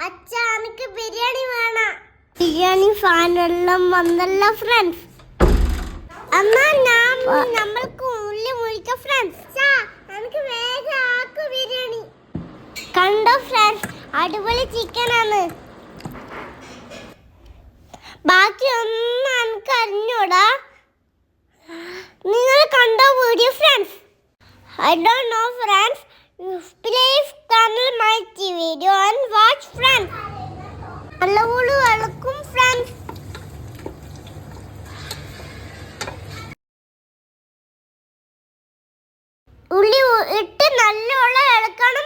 അച്ഛാ എനിക്ക് ബിരിയാണി വേണം. ബിരിയാണി ഫാനെല്ലാം വന്നല്ലോ ഫ്രണ്ട്സ്. അമ്മ നമ്മൾക്ക് ഉള്ളി മുറിക്കാം ഫ്രണ്ട്സ്. എനിക്ക് വേഗം ആക്കു ബിരിയാണി. കണ്ടോ ഫ്രണ്ട്സ്, അടിപൊളി ചിക്കൻ ആണ്. ബാക്കി ഒന്നും എനിക്ക് അറിഞ്ഞൂടാ. നിങ്ങൾ കണ്ടോ video friends? I don't know friends. Please channel my video and watch friends. നല്ലപോലെ ഇളക്കും ഫ്രണ്ട്സ്. ഉള്ളി ഇട്ട് നല്ലോണം ഇളക്കണം.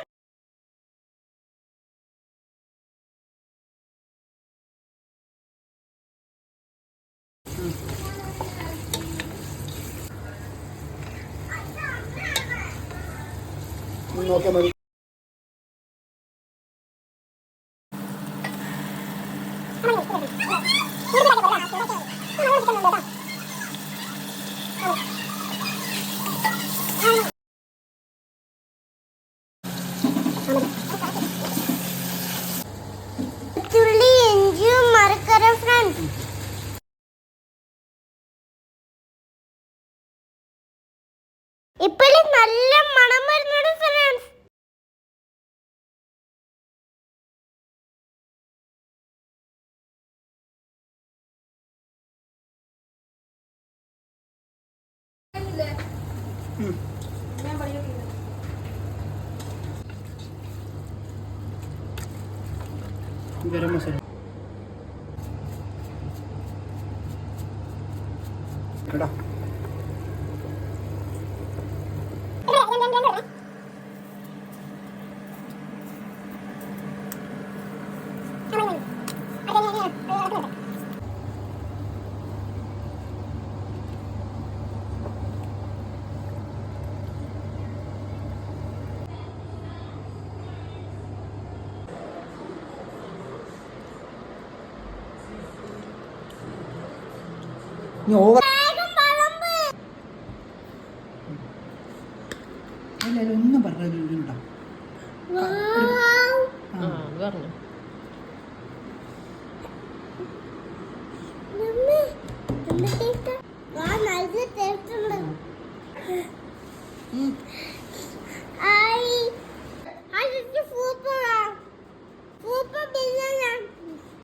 നോക്കാം മതി. തുള്ളി ഇഞ്ചിയും മറക്കരുത് ഫ്രണ്ട്സ്. ഇപ്പോൾ നല്ല മണം വരുന്നുണ്ട് ഫ്രണ്ട്സ്. ഗരം മസാല എടാ നീ ഓവർ ഒന്നും പറഞ്ഞില്ല. നല്ല ടേസ്റ്റ് ഉണ്ട്.